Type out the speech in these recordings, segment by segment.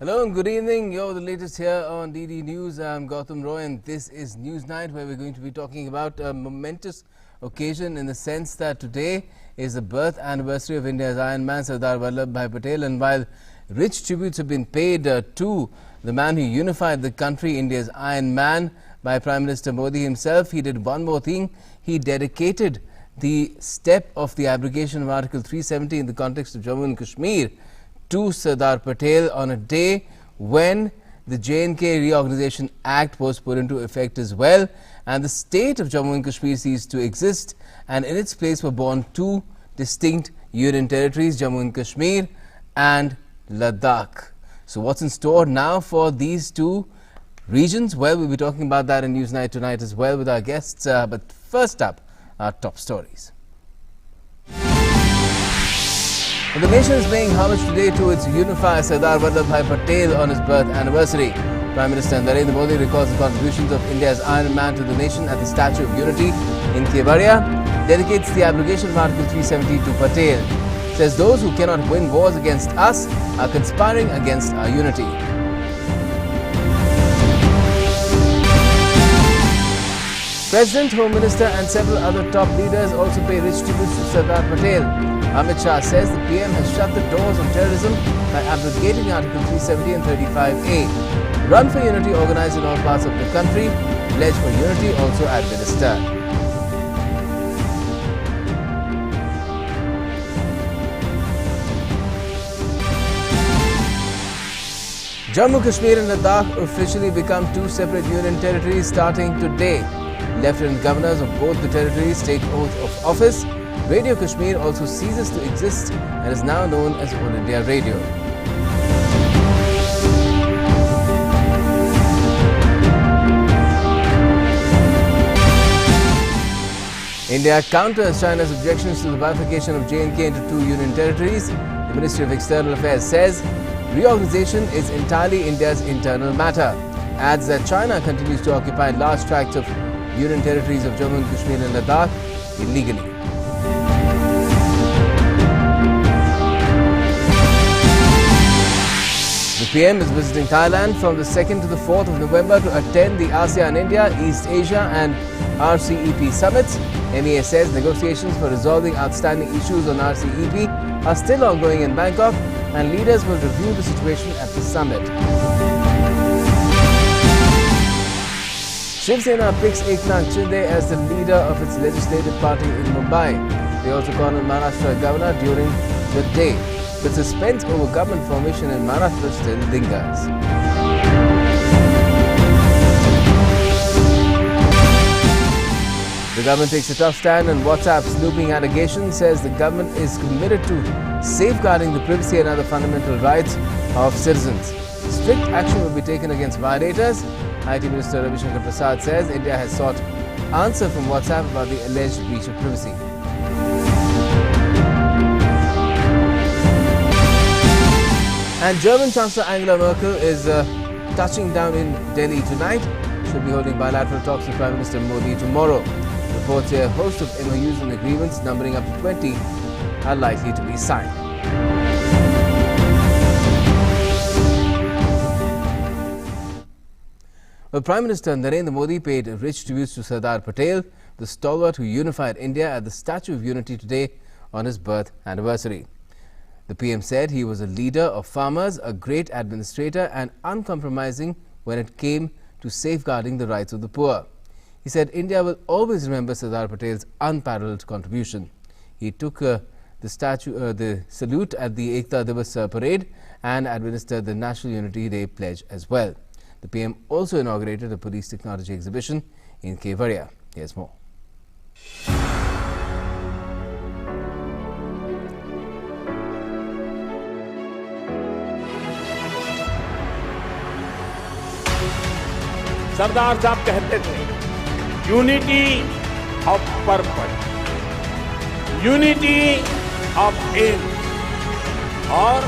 Hello and good evening. You're the latest here on DD News. I'm Gautam Roy and this is Newsnight, where we're going to be talking about a momentous occasion in the sense that today is the birth anniversary of India's Iron Man, Sardar Vallabhbhai Patel. And while rich tributes have been paid to the man who unified the country, India's Iron Man, by Prime Minister Modi himself, he did one more thing. He dedicated the step of the abrogation of Article 370 in the context of Jammu and Kashmir to Sardar Patel on a day when the J&K Reorganization Act was put into effect as well, and the state of Jammu and Kashmir ceased to exist, and in its place were born two distinct union territories, Jammu and Kashmir and Ladakh. So what's in store now for these two regions? Well, we'll be talking about that in Newsnight tonight as well with our guests, but first up, our top stories. The nation is paying homage today to its unifier Sardar Vallabhbhai Patel on his birth anniversary. Prime Minister Narendra Modi recalls the contributions of India's Iron Man to the nation at the Statue of Unity in Kevadia, dedicates the abrogation of Article 370 to Patel. Says those who cannot win wars against us are conspiring against our unity. President, Home Minister and several other top leaders also pay rich tributes to Sardar Patel. Amit Shah says the PM has shut the doors on terrorism by abrogating Article 370 and 35A. Run for Unity organised in all parts of the country. Pledge for Unity also administered. Jammu, Kashmir and Ladakh officially become two separate union territories starting today. Lieutenant governors of both the territories take oath of office. Radio Kashmir also ceases to exist and is now known as All India Radio. India counters China's objections to the bifurcation of J&K into two union territories. The Ministry of External Affairs says reorganization is entirely India's internal matter. Adds that China continues to occupy large tracts of union territories of Jammu and Kashmir and Ladakh illegally. The PM is visiting Thailand from the 2nd to the 4th of November to attend the ASEAN India, East Asia and RCEP summits. MEA says negotiations for resolving outstanding issues on RCEP are still ongoing in Bangkok and leaders will review the situation at the summit. Shiv Sena picks Eknath Shinde as the leader of its legislative party in Mumbai. They also call on Maharashtra governor during the day. The suspense over government formation in Maharashtra still lingers. The government takes a tough stand on WhatsApp snooping allegations, says the government is committed to safeguarding the privacy and other fundamental rights of citizens. Strict action will be taken against violators. IT Minister Ravi Shankar Prasad says India has sought answer from WhatsApp about the alleged breach of privacy. And German Chancellor Angela Merkel is touching down in Delhi tonight. She'll be holding bilateral talks with Prime Minister Modi tomorrow. Reports say a host of MOUs and agreements numbering up to 20 are likely to be signed. Well, Prime Minister Narendra Modi paid rich tributes to Sardar Patel, the stalwart who unified India, at the Statue of Unity today on his birth anniversary. The PM said he was a leader of farmers, a great administrator and uncompromising when it came to safeguarding the rights of the poor. He said India will always remember Sardar Patel's unparalleled contribution. He took the salute at the Ekta Divas parade and administered the National Unity Day pledge as well. The PM also inaugurated a police technology exhibition in Kevadia. Here's more. सरदार साहब कहते थे unity of purpose, unity of aim और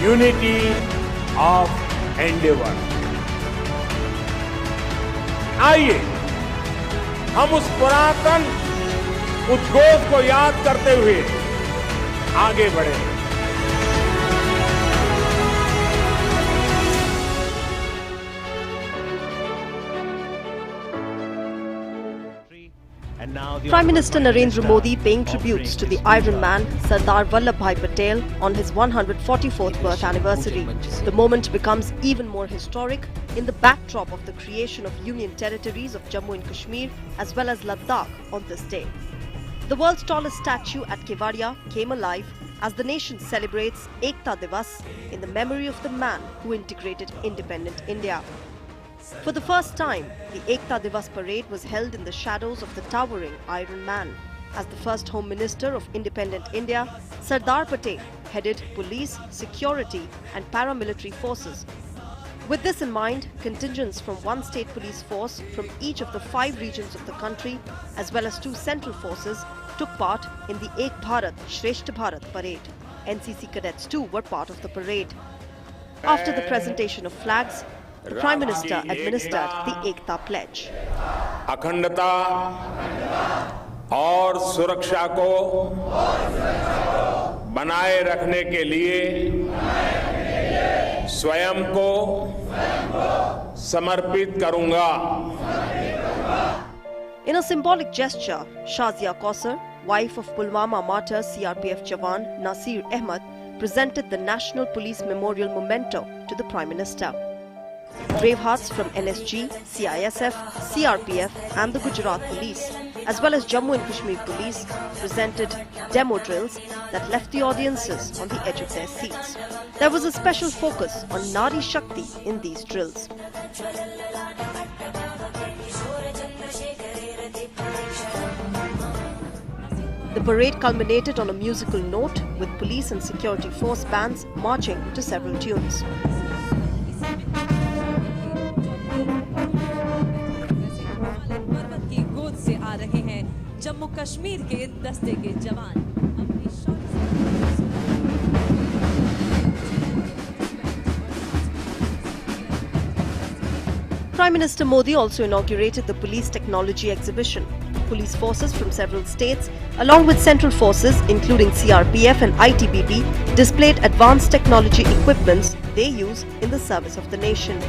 unity of endeavour. आइए हम उस पुरातन उद्घोष को याद करते हुए आगे बढ़े। Prime Minister Narendra Modi paying tributes to the Iron Man Sardar Vallabhbhai Patel on his 144th birth anniversary. The moment becomes even more historic in the backdrop of the creation of Union territories of Jammu and Kashmir as well as Ladakh on this day. The world's tallest statue at Kevadia came alive as the nation celebrates Ekta Divas in the memory of the man who integrated independent India. For the first time, the Ekta Divas parade was held in the shadows of the towering Iron Man. As the first Home Minister of independent India, Sardar Patel headed police, security and paramilitary forces. With this in mind, contingents from one state police force from each of the 5 regions of the country, as well as 2 central forces, took part in the Ek Bharat Shreshth Bharat parade. NCC cadets too were part of the parade. After the presentation of flags, the Prime Minister administered the Ekta Pledge. अखंडता और सुरक्षा को बनाए रखने के लिए स्वयं को समर्पित करूंगा. In a symbolic gesture, Shazia Kausar, wife of Pulwama martyr CRPF Jawan Nasir Ahmed, presented the National Police Memorial Memento to the Prime Minister. Bravehearts from NSG, CISF, CRPF and the Gujarat Police, as well as Jammu and Kashmir Police, presented demo drills that left the audiences on the edge of their seats. There was a special focus on Nari Shakti in these drills. The parade culminated on a musical note with police and security force bands marching to several tunes. Jammu Kashmir के दस्ते के जवान Prime Minister Modi also inaugurated the Police Technology Exhibition. Police forces from several states, along with central forces including CRPF and ITBP, displayed advanced technology equipments they use in the service of the nation.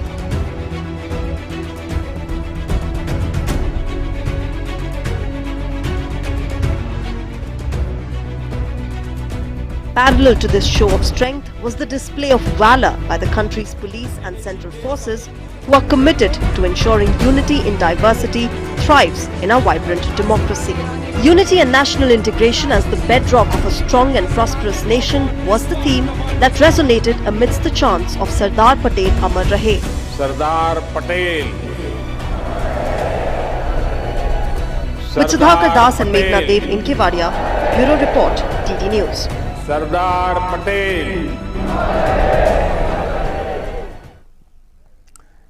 Parallel to this show of strength was the display of valor by the country's police and central forces, who are committed to ensuring unity in diversity thrives in our vibrant democracy. Unity and national integration as the bedrock of a strong and prosperous nation was the theme that resonated amidst the chants of Sardar Patel Amar Rahe. Sardar Patel. With Sudhakar Das and Meghna Dev in Kevadia, Bureau Report, DD News. Sardar Patel.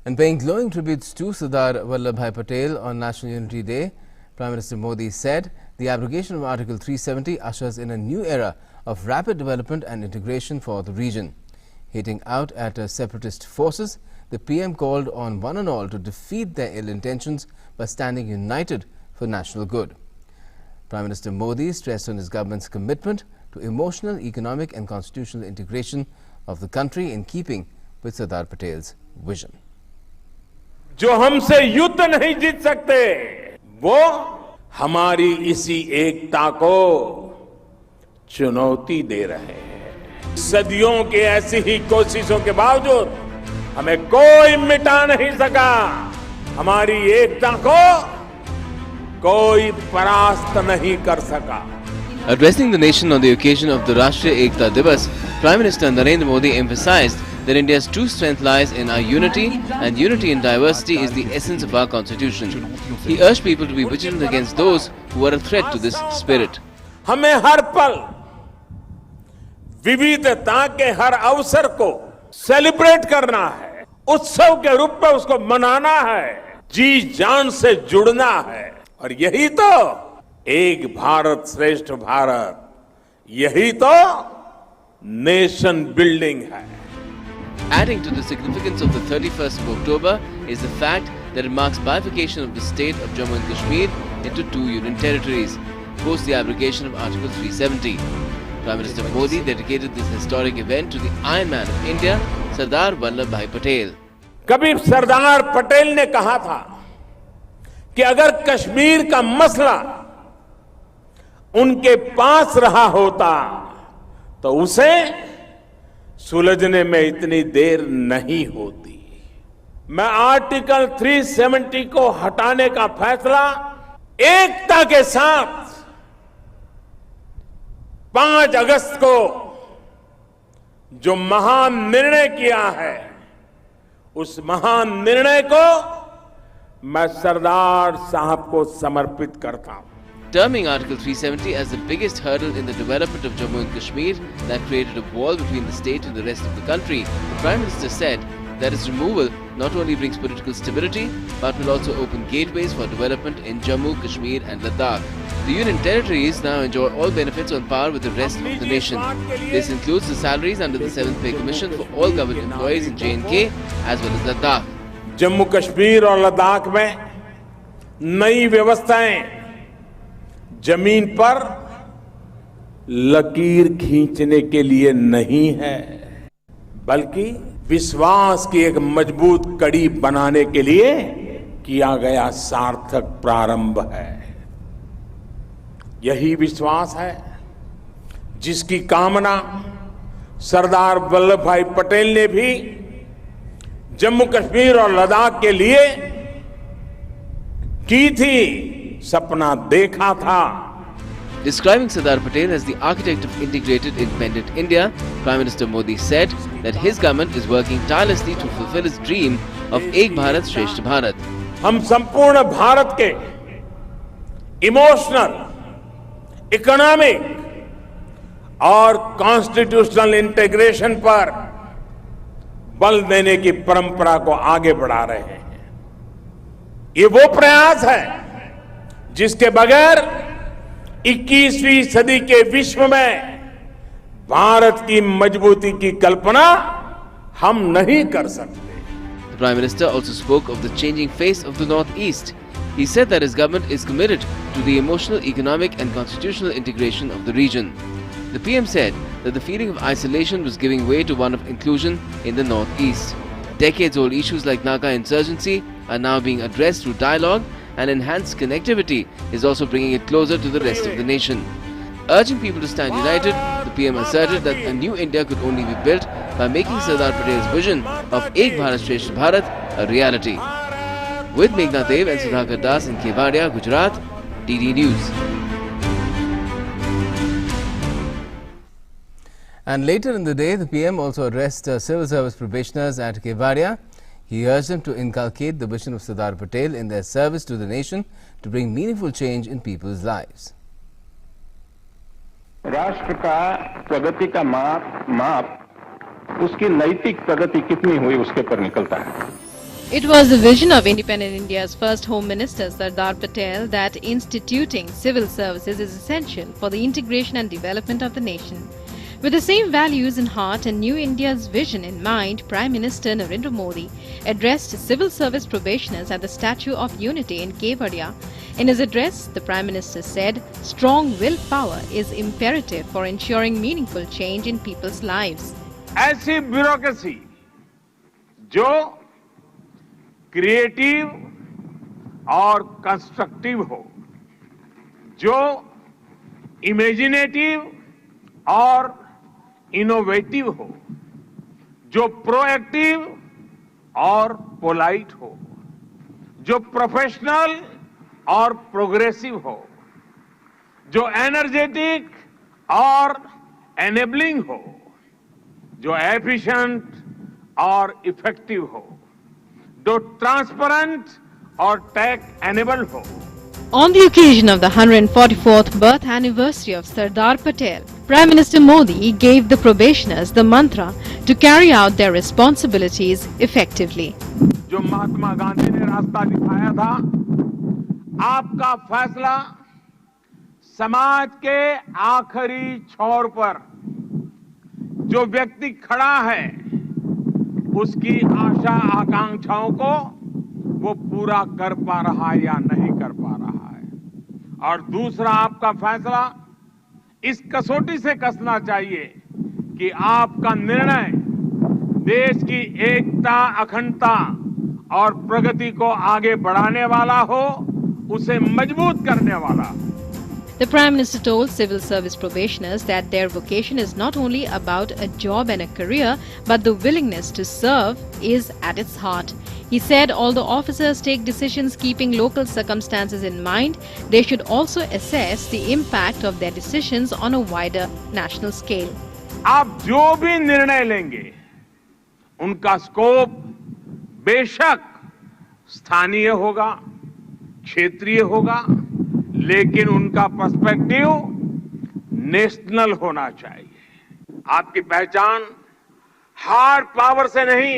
And paying glowing tributes to Sardar Vallabhbhai Patel on National Unity Day, Prime Minister Modi said the abrogation of Article 370 ushers in a new era of rapid development and integration for the region. Hitting out at separatist forces, the PM called on one and all to defeat their ill intentions by standing united for national good. Prime Minister Modi stressed on his government's commitment to emotional, economic and constitutional integration of the country in keeping with Sardar Patel's vision. जो हमसे युद्ध नहीं जीत सकते, वो हमारी इसी एकता को चुनौती दे रहे हैं. सदियों की ऐसी ही कोशिशों के बावजूद हमें कोई मिटा नहीं सका. हमारी एकता को कोई परास्त नहीं कर सका. Addressing the nation on the occasion of the Rashtriya Ekta Divas, Prime Minister Narendra Modi emphasized that India's true strength lies in our unity, and unity in diversity is the essence of our constitution. He urged people to be vigilant against those who are a threat to this spirit. हमें हर पल विविधता के हर अवसर को celebrate करना है, उत्सव के रूप में उसको मनाना है, जी जान से जुड़ना है. और यही तो एक भारत श्रेष्ठ भारत, यही तो नेशन बिल्डिंग है. Adding to the significance of the 31st of October is the fact that it marks bifurcation of the state of Jammu and Kashmir into 2 union territories, post the abrogation of Article 370. Prime Minister Modi dedicated this historic event to the Iron Man of India, Sardar Vallabhbhai Patel. कभी सरदार पटेल ने कहा था कि अगर कश्मीर का मसला उनके पास रहा होता तो उसे सुलझने में इतनी देर नहीं होती। मैं आर्टिकल 370 को हटाने का फैसला एकता के साथ 5 अगस्त को जो महान निर्णय किया है, उस महान निर्णय को मैं सरदार साहब को समर्पित करता हूं। Terming Article 370 as the biggest hurdle in the development of Jammu and Kashmir that created a wall between the state and the rest of the country, the Prime Minister said that its removal not only brings political stability but will also open gateways for development in Jammu, Kashmir and Ladakh. The Union territories now enjoy all benefits on par with the rest of the nation. This includes the salaries under the 7th Pay Commission for all government employees in J&K as well as Ladakh. Jammu Kashmir और लद्दाख में नई व्यवस्थाएं जमीन पर लकीर खींचने के लिए नहीं है, बल्कि विश्वास की एक मजबूत कड़ी बनाने के लिए किया गया सार्थक प्रारंभ है। यही विश्वास है जिसकी कामना सरदार वल्लभ भाई पटेल ने भी जम्मू कश्मीर और लद्दाख के लिए की थी, सपना देखा था। Describing Sardar Patel as the architect of integrated independent India, Prime Minister Modi said that his government is working tirelessly to fulfill his dream of Ek Bharat Shresth Bharat. हम संपूर्ण भारत के इमोशनल, इकोनॉमिक और constitutional integration पर बल देने की परंपरा को आगे बढ़ा रहे हैं। ये वो प्रयास है जिसके बगैर 21वीं सदी के विश्व में भारत की मजबूती की कल्पना हम नहीं कर सकते। The Prime Minister also spoke of the changing face of the Northeast. He said that his government is committed to the emotional, economic and constitutional integration of the region. The PM said that the feeling of isolation was giving way to one of inclusion in the Northeast. Decades-old issues like Naga insurgency are now being addressed through dialogue, and enhanced connectivity is also bringing it closer to the rest of the nation. Urging people to stand united, the PM asserted that a new India could only be built by making Sardar Patel's vision of Ek Bharat Shresth Bharat a reality. With Meghna Dev and Sudhakar Das in Kevadia, Gujarat, DD News. And later in the day, the PM also addressed civil service probationers at Kevadia. He urged them to inculcate the vision of Sardar Patel in their service to the nation to bring meaningful change in people's lives. राष्ट्र का प्रगति का माप उसकी नैतिक प्रगति कितनी हुई उसके पर निकलता है। It was the vision of independent India's first Home Minister Sardar Patel that instituting civil services is essential for the integration and development of the nation. With the same values in heart and New India's vision in mind, Prime Minister Narendra Modi addressed civil service probationers at the Statue of Unity in Kevadia. In his address, the Prime Minister said, strong willpower is imperative for ensuring meaningful change in people's lives. ऐसी bureaucracy जो creative और constructive हो, जो imaginative और innovative हो, जो proactive और polite हो, जो प्रोफेशनल और प्रोग्रेसिव हो, जो एनर्जेटिक और एनेबलिंग हो, जो एफिशिएंट और इफेक्टिव हो, जो ट्रांसपेरेंट और टेक एनेबल हो. On the occasion of the 144th birth anniversary of Sardar Patel, Prime Minister Modi gave the probationers the mantra to carry out their responsibilities effectively. जो महात्मा गांधी ने रास्ता दिखाया था, आपका फैसला समाज के आखिरी छोर पर जो व्यक्ति खड़ा है, उसकी आशा आकांक्षाओं को वो पूरा कर पा रहा है या नहीं कर पा रहा है. और दूसरा, आपका फैसला इस कसौटी से कसना चाहिए कि आपका निर्णय देश की एकता, अखंडता और प्रगति को आगे बढ़ाने वाला हो, उसे मजबूत करने वाला. The Prime Minister told civil service probationers that their vocation is not only about a job and a career, but the willingness to serve is at its heart. He said although officers take decisions keeping local circumstances in mind, they should also assess the impact of their decisions on a wider national scale. आप जो भी निर्णय लेंगे, उनका scope बेशक स्थानीय होगा, क्षेत्रीय होगा, लेकिन उनका पर्सपेक्टिव नेशनल होना चाहिए। आपकी पहचान हार्ड पावर से नहीं,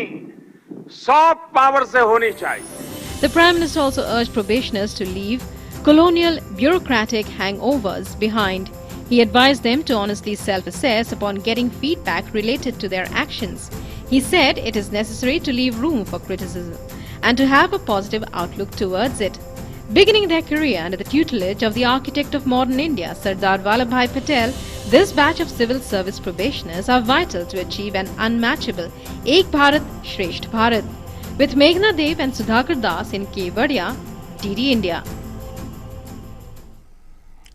सॉफ्ट पावर से होनी चाहिए। The Prime Minister also urged probationers to leave colonial bureaucratic hangovers behind. He advised them to honestly self-assess upon getting feedback related to their actions. He said it is necessary to leave room for criticism and to have a positive outlook towards it. Beginning their career under the tutelage of the architect of modern India, Sardar Vallabhbhai Patel, this batch of civil service probationers are vital to achieve an unmatchable Ek Bharat Shresth Bharat. With Meghna Dev and Sudhakar Das in Kevadia, DD India.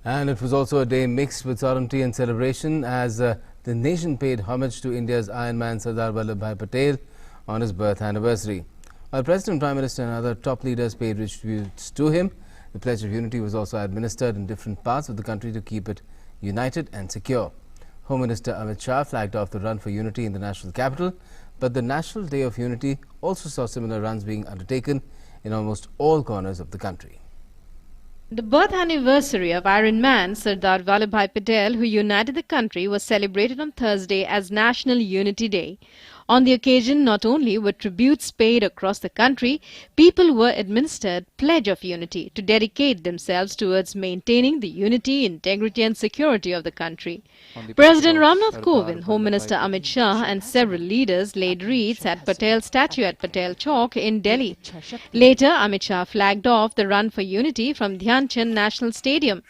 And it was also a day mixed with solemnity and celebration as the nation paid homage to India's Iron Man Sardar Vallabhbhai Patel on his birth anniversary. While President, Prime Minister and other top leaders paid rich tributes to him, the Pledge of Unity was also administered in different parts of the country to keep it united and secure. Home Minister Amit Shah flagged off the run for unity in the national capital, but the National Day of Unity also saw similar runs being undertaken in almost all corners of the country. The birth anniversary of Iron Man Sardar Vallabhbhai Patel, who united the country, was celebrated on Thursday as National Unity Day. On the occasion, not only were tributes paid across the country, people were administered Pledge of Unity to dedicate themselves towards maintaining the unity, integrity and security of the country. President Ramnath Kovind, Home Minister Amit Shah and several leaders laid wreaths at Patel statue at Patel Chowk in Delhi. Later, Amit Shah flagged off the Run for Unity from Dhyan Chand National Stadium.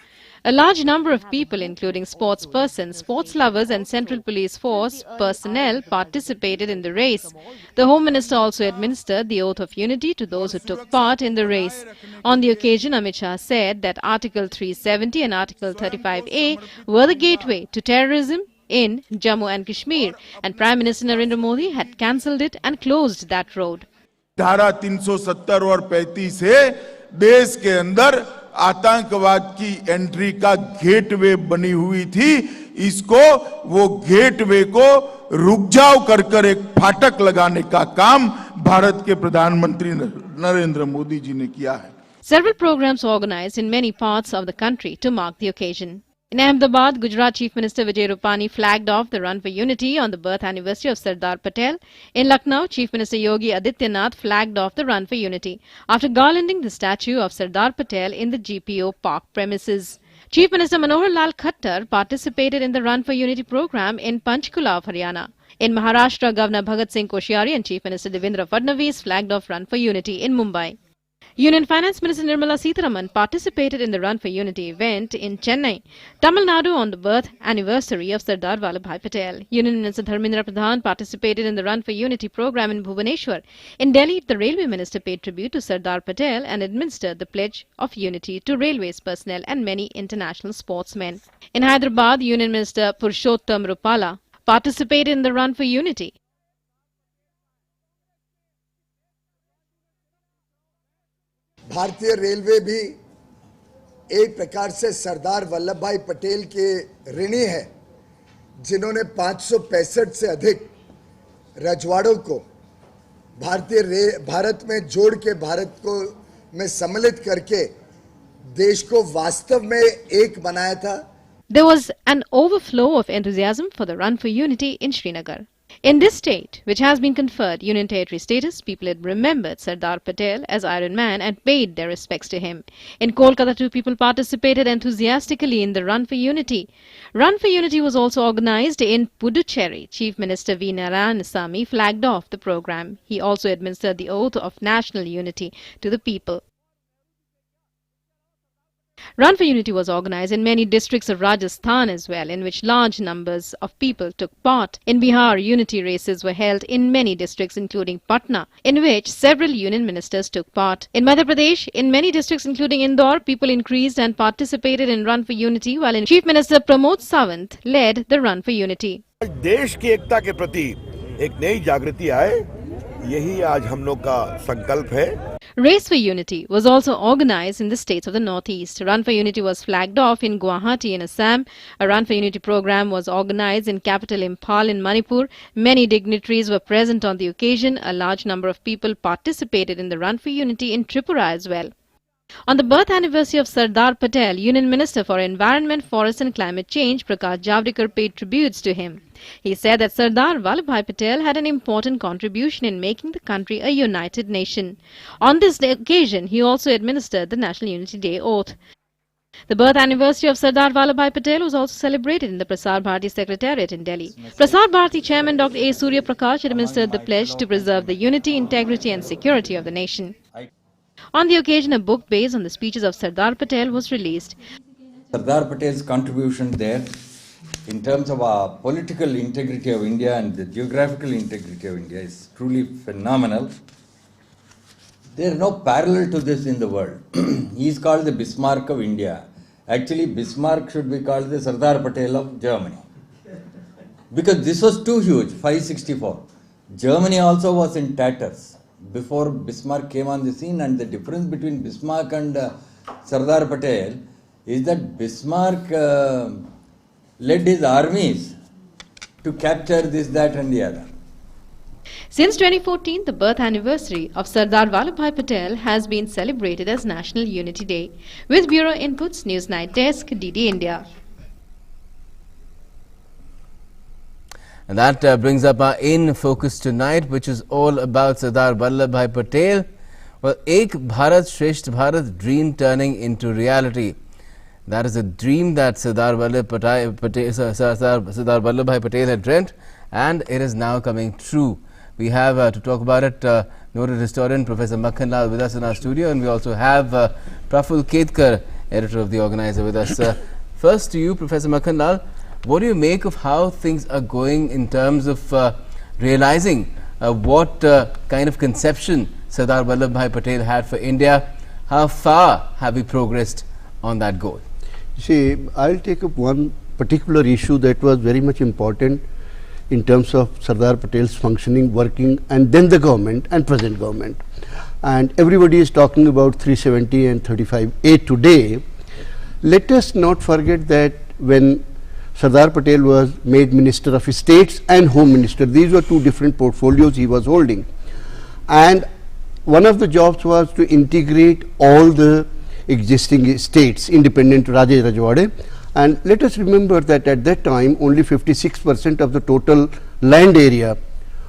A large number of people, including sports persons, sports lovers and Central Police Force personnel, participated in the race. The Home Minister also administered the Oath of Unity to those who took part in the race. On the occasion, Amit Shah said that Article 370 and Article 35A were the gateway to terrorism in Jammu and Kashmir, and Prime Minister Narendra Modi had cancelled it and closed that road. धारा 370 और 35 से देश के अंदर आतंकवाद की entry का gateway बनी हुई थी। इसको वो गेटवे को रुक जाओ कर एक फाटक लगाने का काम भारत के प्रधानमंत्री नरेंद्र मोदी जी ने किया है। Several programs organized in many parts of the country to mark the occasion. In Ahmedabad, Gujarat Chief Minister Vijay Rupani flagged off the Run for Unity on the birth anniversary of Sardar Patel. In Lucknow, Chief Minister Yogi Adityanath flagged off the Run for Unity after garlanding the statue of Sardar Patel in the GPO Park premises. Chief Minister Manohar Lal Khattar participated in the Run for Unity program in Panchkula of Haryana. In Maharashtra, Governor Bhagat Singh Koshyari and Chief Minister Devendra Fadnavis flagged off Run for Unity in Mumbai. Union Finance Minister Nirmala Sitharaman participated in the Run for Unity event in Chennai, Tamil Nadu on the birth anniversary of Sardar Vallabhbhai Patel. Union Minister Dharmendra Pradhan participated in the Run for Unity program in Bhubaneswar. In Delhi, the Railway Minister paid tribute to Sardar Patel and administered the Pledge of Unity to railways personnel and many international sportsmen. In Hyderabad, Union Minister Purushottam Rupala participated in the Run for Unity. भारतीय railway भी एक प्रकार से सरदार वल्लभ भाई पटेल के ऋणी है, जिन्होंने 565 से अधिक रजवाड़ों को भारत में जोड़ के भारत को में सम्मिलित करके देश को वास्तव में एक बनाया था. There was an overflow of enthusiasm for the Run for Unity in Srinagar. In this state, which has been conferred Union Territory status, people had remembered Sardar Patel as Iron Man and paid their respects to him. In Kolkata too, people participated enthusiastically in the Run for Unity. Run for Unity was also organized in Puducherry. Chief Minister V. Narayanasamy flagged off the program. He also administered the oath of national unity to the people. Run for Unity was organized in many districts of Rajasthan as well, in which large numbers of people took part. In Bihar, unity races were held in many districts including Patna, in which several union ministers took part. In Madhya Pradesh, in many districts including Indore, people increased and participated in Run for Unity, while Chief Minister Pramod Sawant led the Run for Unity. देश की एकता के प्रति एक नई जागृति आए, यही आज हम लोग का संकल्प है. Race for Unity was also organized in the states of the Northeast. Run for Unity was flagged off in Guwahati in Assam. A Run for Unity program was organized in capital Imphal in Manipur. Many dignitaries were present on the occasion. A large number of people participated in the Run for Unity in Tripura as well. On the birth anniversary of Sardar Patel, Union Minister for Environment, Forest and Climate Change, Prakash Javadekar, paid tributes to him. He said that Sardar Vallabhbhai Patel had an important contribution in making the country a united nation. On this occasion, he also administered the National Unity Day oath. The birth anniversary of Sardar Vallabhbhai Patel was also celebrated in the Prasar Bharati Secretariat in Delhi. Prasar Bharati Chairman Dr. A. Surya Prakash administered the pledge to preserve the unity, integrity and security of the nation. On the occasion, a book based on the speeches of Sardar Patel was released. Sardar Patel's contribution there in terms of our political integrity of India and the geographical integrity of India is truly phenomenal. There is no parallel to this in the world. He is called the Bismarck of India. Actually, Bismarck should be called the Sardar Patel of Germany. Because this was too huge, 564. Germany also was in tatters before Bismarck came on the scene, and the difference between Bismarck and Sardar Patel is that Bismarck led his armies to capture this, that and the other. Since 2014, the birth anniversary of Sardar Vallabhbhai Patel has been celebrated as National Unity Day. With Bureau Inputs, Newsnight Desk, DD India. And that brings up our In Focus tonight, which is all about Sardar Vallabhbhai Patel. Well, Ek Bharat Shresth Bharat dream turning into reality. That is a dream that Sardar Vallabhbhai Patel had dreamt, and it is now coming true. We have to talk about it noted historian Professor Makhan Lal with us in our studio, and we also have Praful Ketkar, editor of the Organizer, with us. First to you, Professor Makhan Lal. What do you make of how things are going in terms of realizing what kind of conception Sardar Vallabhbhai Patel had for India? How far have we progressed on that goal? See, I'll take up one particular issue that was very much important in terms of Sardar Patel's functioning, working, and then the government and present government. And everybody is talking about 370 and 35A today. Let us not forget that when Sardar Patel was made Minister of States and Home Minister, these were two different portfolios he was holding. And one of the jobs was to integrate all the existing states, independent Raja Rajwade. And let us remember that at that time, only 56% of the total land area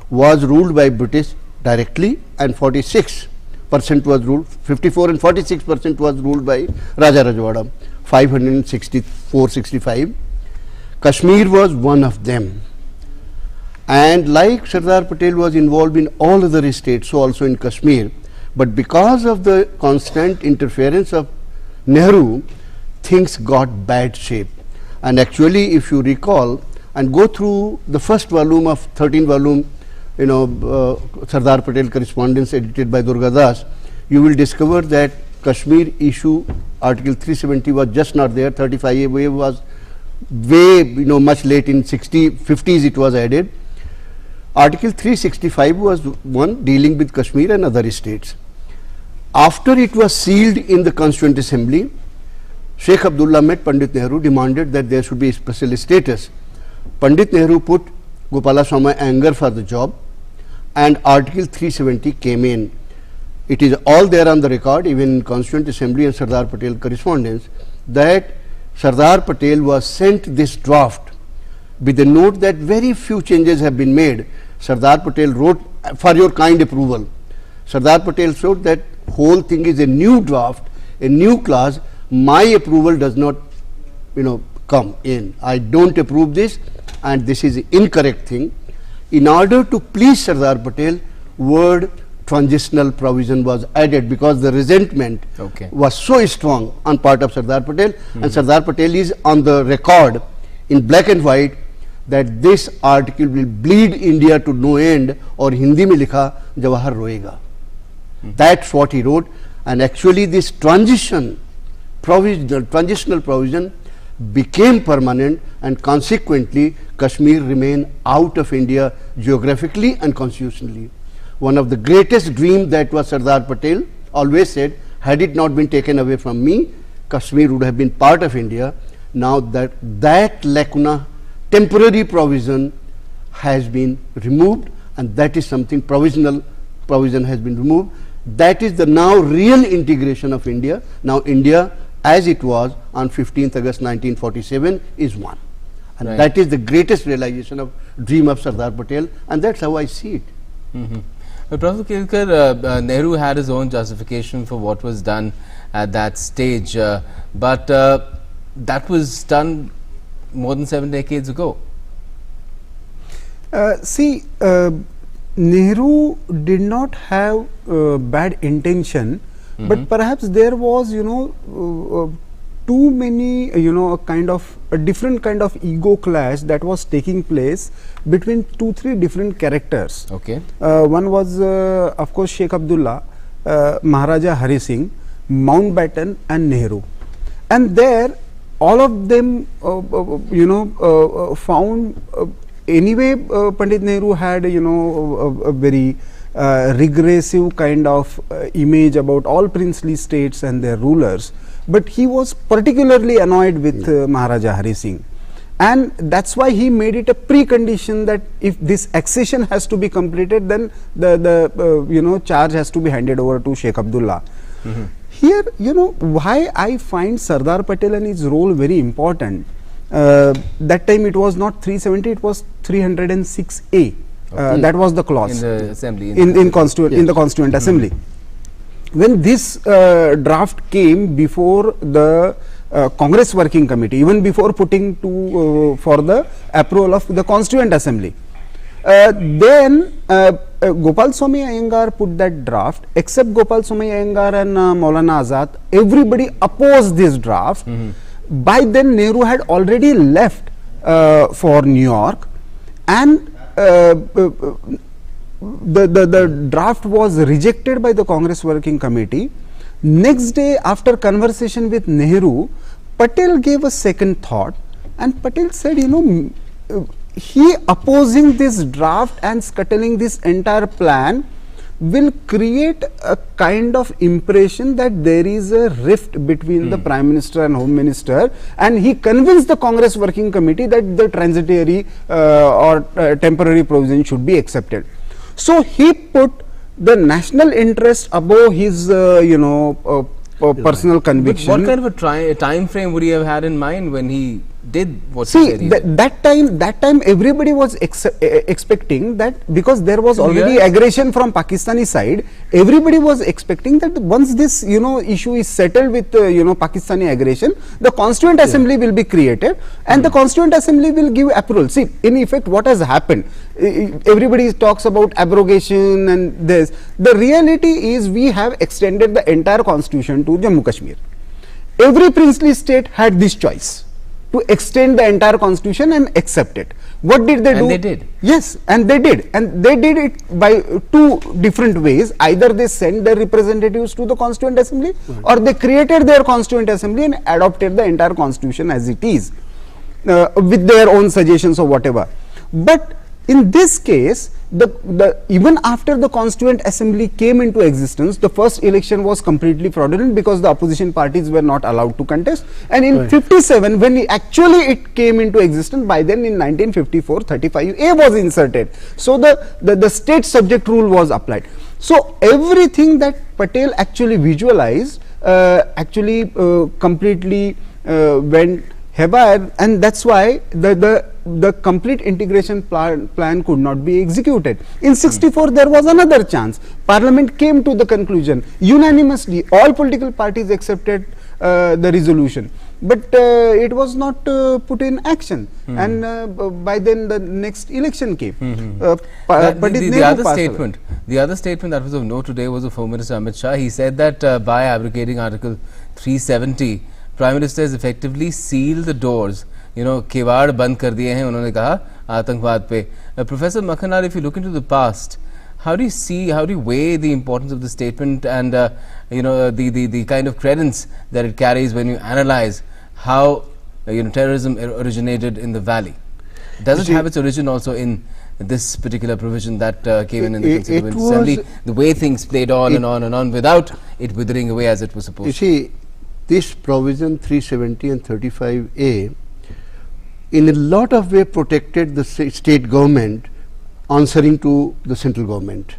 was ruled by British directly, and 46% was ruled, 54 and 46% was ruled by Raja Rajwada, 564-65. Kashmir was one of them, and like Sardar Patel was involved in all other states, so also in Kashmir, but because of the constant interference of Nehru, things got bad shape. And actually, if you recall and go through the first volume of 13 volume, Sardar Patel correspondence edited by Durga Das, you will discover that Kashmir issue, Article 370 was just not there. 35A was way, much late in 50s it was added. Article 365 was one dealing with Kashmir and other states. After it was sealed in the Constituent Assembly, Sheikh Abdullah met Pandit Nehru, demanded that there should be special status. Pandit Nehru put Gopalaswamy Iyengar for the job, and Article 370 came in. It is all there on the record, even in Constituent Assembly and Sardar Patel correspondence, that Sardar Patel was sent this draft with a note that very few changes have been made. Sardar Patel wrote, for your kind approval. Sardar Patel showed that whole thing is a new draft, a new clause. My approval does not, come in. I don't approve this, and this is an incorrect thing. In order to please Sardar Patel, word transitional provision was added, because the resentment was so strong on part of Sardar Patel, and Sardar Patel is on the record in black and white that this article will bleed India to no end, or Hindi mein likha Jawahar roega. That's what he wrote. And actually this transitional provision became permanent, and consequently Kashmir remained out of India geographically and constitutionally. One of the greatest dreams that was Sardar Patel always said, had it not been taken away from me, Kashmir would have been part of India. Now that lacuna, temporary provision, has been removed, and that is something, provisional provision has been removed. That is the now real integration of India. Now India, as it was on 15th August 1947, is one. And that is the greatest realization of dream of Sardar Patel, and that's how I see it. But Professor Kelkar, Nehru had his own justification for what was done at that stage, but that was done more than 7 decades ago. See, Nehru did not have bad intention, but perhaps there was, too many, a different kind of ego clash that was taking place between 2-3 different characters. One was, of course, Sheikh Abdullah, Maharaja Hari Singh, Mountbatten, and Nehru. And there, all of them, found anyway, Pandit Nehru had, a very regressive kind of image about all princely states and their rulers, but he was particularly annoyed with Maharaja Hari Singh, and that's why he made it a precondition that if this accession has to be completed, then the charge has to be handed over to Sheikh Abdullah. Here, why I find Sardar Patel and his role very important. That time it was not 370, it was 306A. That was the clause in the assembly, in the Constituent Assembly. When this draft came before the Congress Working Committee, even before putting to for the approval of the Constituent Assembly, then Gopal Swami Iyengar put that draft. Except Gopal Swami Iyengar and Maulana Azad, everybody opposed this draft. By then Nehru had already left for New York, and the draft was rejected by the Congress Working Committee. Next day, after conversation with Nehru, Patel gave a second thought, and Patel said, he opposing this draft and scuttling this entire plan will create a kind of impression that there is a rift between the Prime Minister and Home Minister, and he convinced the Congress Working Committee that the transitory or temporary provision should be accepted. So he put the national interest above his personal conviction. But what kind of a time frame would he have had in mind when he did what he said? That time everybody was expecting that, because there was already aggression from Pakistani side, everybody was expecting that once this issue is settled with Pakistani aggression, the Constituent Assembly will be created, and the Constituent Assembly will give approval. See, in effect, what has happened, everybody talks about abrogation and this. The reality is we have extended the entire constitution to Jammu Kashmir. Every princely state had this choice to extend the entire constitution and accept it. What did they do? And they did. Yes, and they did. And they did it by 2 different ways. Either they sent their representatives to the Constituent Assembly, or they created their Constituent Assembly and adopted the entire constitution as it is, with their own suggestions or whatever. But in this case, even after the Constituent Assembly came into existence, the first election was completely fraudulent because the opposition parties were not allowed to contest. And in 57, when it came into existence, by then in 1954, 35A was inserted. So the state subject rule was applied. So everything that Patel actually visualized completely went haywire, and that's why the complete integration plan could not be executed. In 64, there was another chance. Parliament came to the conclusion unanimously, all political parties accepted the resolution but it was not put in action. And by then the next election came. The other statement that was of note today was of Home Minister Amit Shah. He said that by abrogating Article 370, Prime Minister has effectively sealed the doors. You know, केवाड़ बंद कर दिए हैं उन्होंने कहा आतंकवाद पे. Professor Makhanar, if you look into the past, how do you weigh the importance of the statement and you know, the kind of credence that it carries when you analyze how you know, terrorism originated in the valley? Does it have its origin also in this particular provision that came in the Constituent Assembly, the way things played on and on and on without it withering away as it was supposed to? You see, this provision 370 and 35A in a lot of way protected the state government answering to the central government.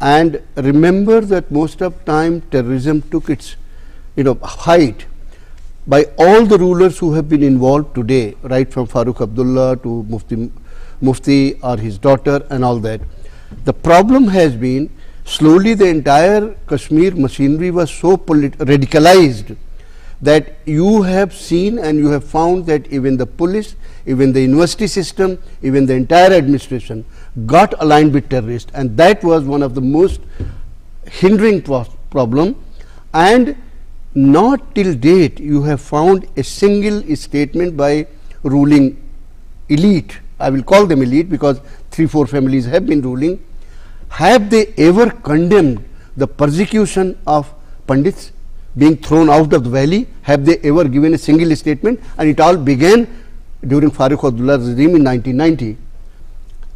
And remember that most of time terrorism took its height by all the rulers who have been involved today, right from Farooq Abdullah to Mufti or his daughter and all that. The problem has been slowly the entire Kashmir machinery was so radicalized that you have seen and you have found that even the police, even the university system, even the entire administration got aligned with terrorists, and that was one of the most hindering problem. And not till date you have found a single statement by ruling elite, I will call them elite because 3-4 families have been ruling. Have they ever condemned the persecution of Pandits being thrown out of the valley? Have they ever given a single statement? And it all began during Farooq Abdullah's regime in 1990.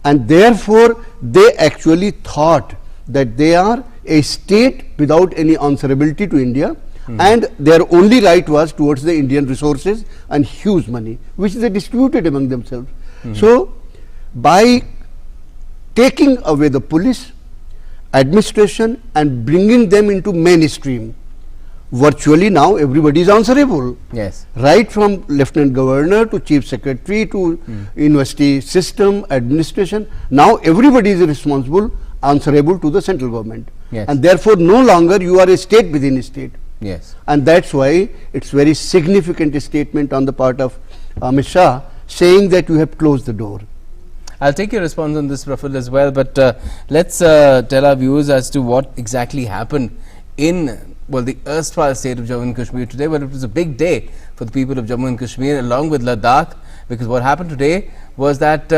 And therefore, they actually thought that they are a state without any answerability to India, and their only right was towards the Indian resources and huge money, which they distributed among themselves. So, by taking away the police, administration and bringing them into mainstream, virtually now everybody is answerable. Yes. Right from Lieutenant Governor to Chief Secretary to university system, administration, now everybody is responsible, answerable to the central government. Yes. And therefore, no longer you are a state within a state. Yes. And that's why it's very significant statement on the part of Amit Shah saying that you have closed the door. I'll take your response on this, Praful, as well, but let's tell our viewers as to what exactly happened in, well, the erstwhile state of Jammu and Kashmir today. Well, it was a big day for the people of Jammu and Kashmir along with Ladakh, because what happened today was that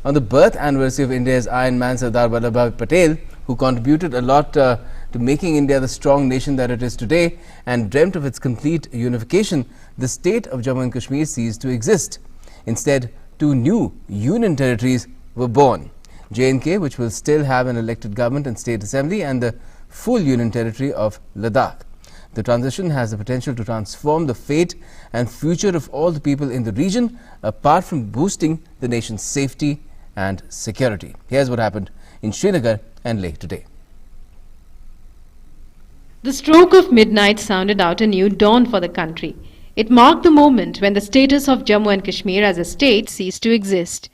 on the birth anniversary of India's Iron Man Sardar Vallabhbhai Patel, who contributed a lot to making India the strong nation that it is today and dreamt of its complete unification, the state of Jammu and Kashmir ceased to exist. Instead, 2 new union territories were born, J&K, which will still have an elected government and state assembly, and the full union territory of Ladakh. The transition has the potential to transform the fate and future of all the people in the region, apart from boosting the nation's safety and security. Here's what happened in Srinagar and Leh today. The stroke of midnight sounded out a new dawn for the country. It marked the moment when the status of Jammu and Kashmir as a state ceased to exist.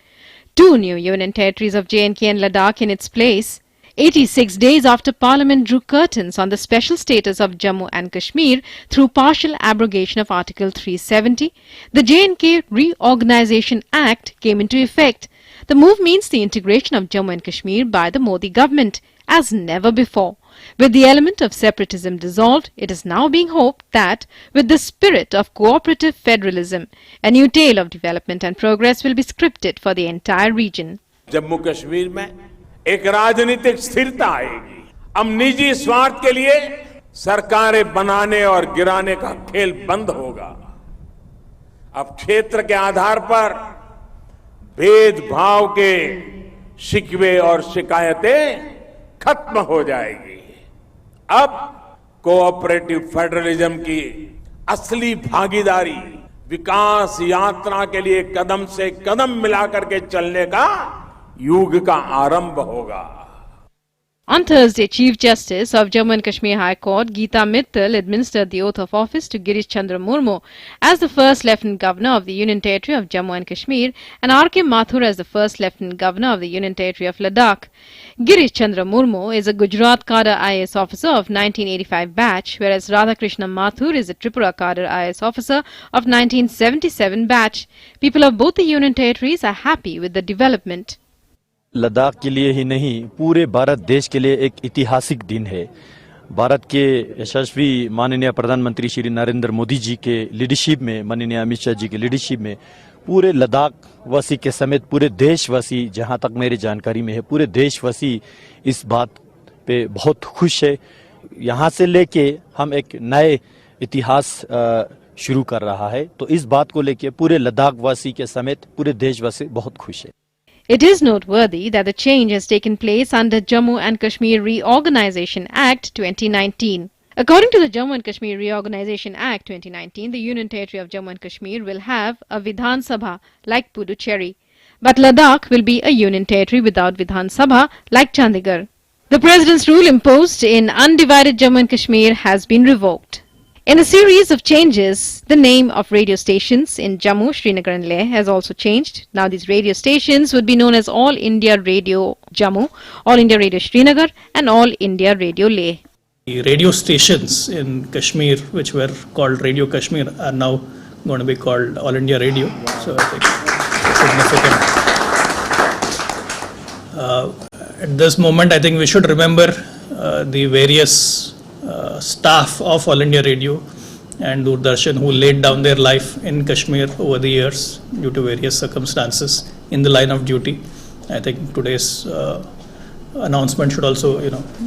2 new union territories of J&K and Ladakh in its place. 86 days after Parliament drew curtains on the special status of Jammu and Kashmir through partial abrogation of Article 370, the J&K Reorganisation Act came into effect. The move means the integration of Jammu and Kashmir by the Modi government as never before. With the element of separatism dissolved, it is now being hoped that, with the spirit of cooperative federalism, a new tale of development and progress will be scripted for the entire region. Jammu Kashmir में एक राजनीतिक स्थिरता आएगी. अब निजी स्वार्थ के लिए सरकारें बनाने और गिराने का खेल बंद होगा. अब क्षेत्र के आधार पर भेदभाव के शिकवे और शिकायतें खत्म हो जाएगी. अब कोऑपरेटिव फेडरलिज्म की असली भागीदारी विकास यात्रा के लिए कदम से कदम मिलाकर के चलने का युग का आरंभ होगा. On Thursday, Chief Justice of Jammu and Kashmir High Court, Geeta Mittal, administered the oath of office to Girish Chandra Murmu as the first Lieutenant Governor of the Union Territory of Jammu and Kashmir and R.K. Mathur as the first Lieutenant Governor of the Union Territory of Ladakh. Girish Chandra Murmu is a Gujarat cadre IAS officer of 1985 batch, whereas Radhakrishna Mathur is a Tripura cadre IAS officer of 1977 batch. People of both the Union Territories are happy with the development. Ladakh के लिए ही नहीं पूरे भारत देश के लिए एक ऐतिहासिक दिन है। भारत के यशस्वी माननीय प्रधानमंत्री श्री नरेंद्र मोदी जी के लीडरशिप में, माननीय अमित शाह जी के लीडरशिप में पूरे लद्दाख वासी के समेत पूरे देशवासी, जहां तक मेरी जानकारी में है, पूरे देशवासी इस बात पे बहुत खुश है। यहां से लेके हम एक नए इतिहास शुरू कर रहा है, तो इस बात को लेके पूरे लद्दाख वासी के समेत पूरे देशवासी बहुत खुश है। It is noteworthy that the change has taken place under Jammu and Kashmir Reorganisation Act 2019. According to the Jammu and Kashmir Reorganisation Act 2019, the Union Territory of Jammu and Kashmir will have a Vidhan Sabha like Puducherry. But Ladakh will be a Union Territory without Vidhan Sabha like Chandigarh. The President's rule imposed in undivided Jammu and Kashmir has been revoked. In a series of changes, the name of radio stations in Jammu, Srinagar and Leh has also changed. Now these radio stations would be known as All India Radio Jammu, All India Radio Srinagar and All India Radio Leh. The radio stations in Kashmir, which were called Radio Kashmir, are now going to be called All India Radio. So I think significant. At this moment, I think we should remember the various staff of All India Radio and Doordarshan who laid down their life in Kashmir over the years due to various circumstances in the line of duty. I think today's announcement should also,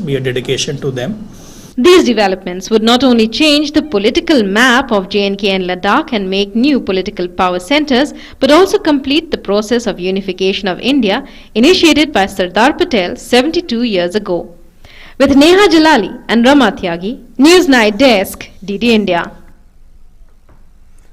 be a dedication to them. These developments would not only change the political map of J&K and Ladakh and make new political power centers, but also complete the process of unification of India initiated by Sardar Patel 72 years ago. With Neha Jalali and Rama Tyagi, Newsnight Desk, DD India.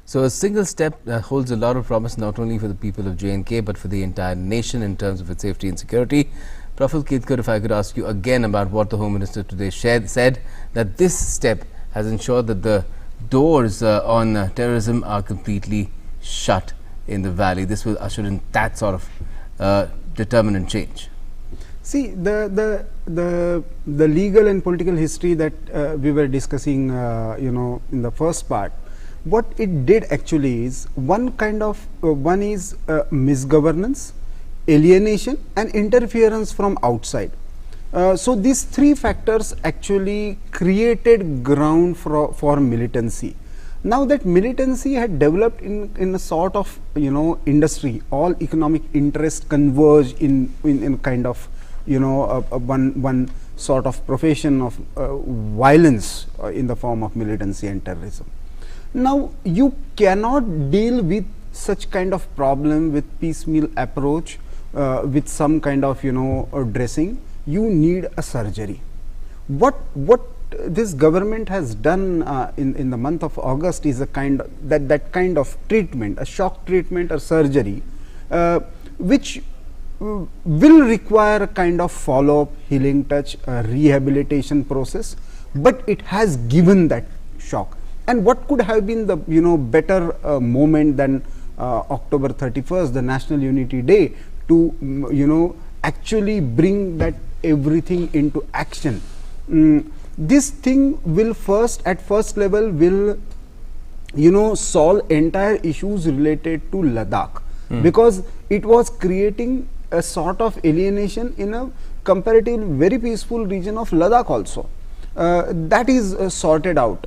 So a single step holds a lot of promise not only for the people of J&K but for the entire nation in terms of its safety and security. Praful Ketkar, if I could ask you again about what the Home Minister today said, that this step has ensured that the doors on terrorism are completely shut in the valley. This will usher in that sort of determinant change. See, the legal and political history that we were discussing, in the first part, what it did actually is one is misgovernance, alienation and interference from outside. So these three factors actually created ground for militancy. Now that militancy had developed in a sort of industry, all economic interests converge in kind of one sort of profession of violence in the form of militancy and terrorism. Now you cannot deal with such kind of problem with piecemeal approach, with some kind of dressing. You need a surgery. What this government has done in the month of August is a kind of treatment, a shock treatment or surgery, which will require a kind of follow-up, healing touch, rehabilitation process, but it has given that shock. And what could have been the better moment than October 31st, the National Unity Day, to actually bring that everything into action. This thing will at first level will solve entire issues related to Ladakh, because it was creating a sort of alienation in a comparatively very peaceful region of Ladakh also. That is sorted out.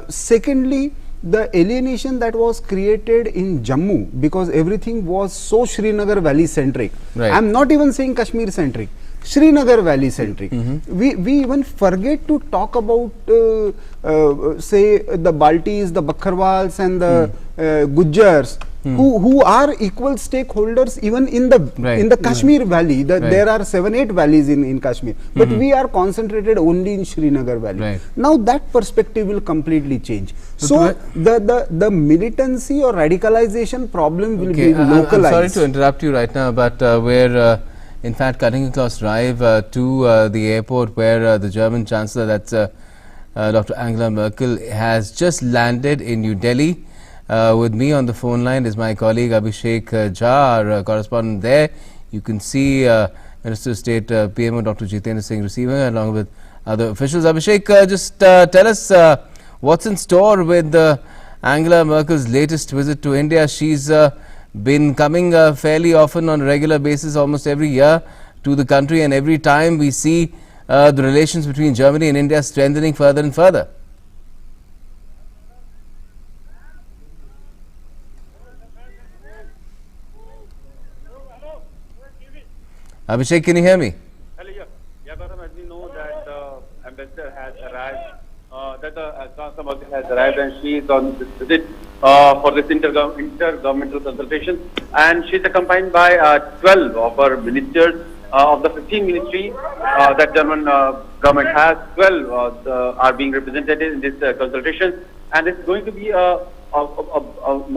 Secondly, the alienation that was created in Jammu, because everything was so Srinagar Valley centric. Right. I am not even saying Kashmir centric, Srinagar Valley centric. We even forget to talk about say the Baltis, the Bakharwals and the Gujjars, who are equal stakeholders even in the Kashmir Valley. There are 7-8 valleys in Kashmir, but we are concentrated only in Srinagar Valley. Now that perspective will completely change. So the militancy or radicalization problem will be localized. I'm sorry to interrupt you right now, but we're in fact, cutting across drive to the airport where the German Chancellor, that's Dr. Angela Merkel, has just landed in New Delhi. With me on the phone line is my colleague Abhishek Jha, our correspondent there. You can see Minister of State PMO Dr. Jitendra Singh receiving her along with other officials. Abhishek, just tell us what's in store with Angela Merkel's latest visit to India. She's been coming fairly often on a regular basis, almost every year, to the country, and every time we see the relations between Germany and India strengthening further and further. Abhishek, can you hear me? Hello, yeah, Gautam, as we know that the ambassador has arrived, that the Chancellor Merkel has arrived, and she is on this visit for this intergovernmental consultation, and she is accompanied by 12 of her ministers of the 15 ministry that German government has. 12 are being represented in this consultation, and it's going to be a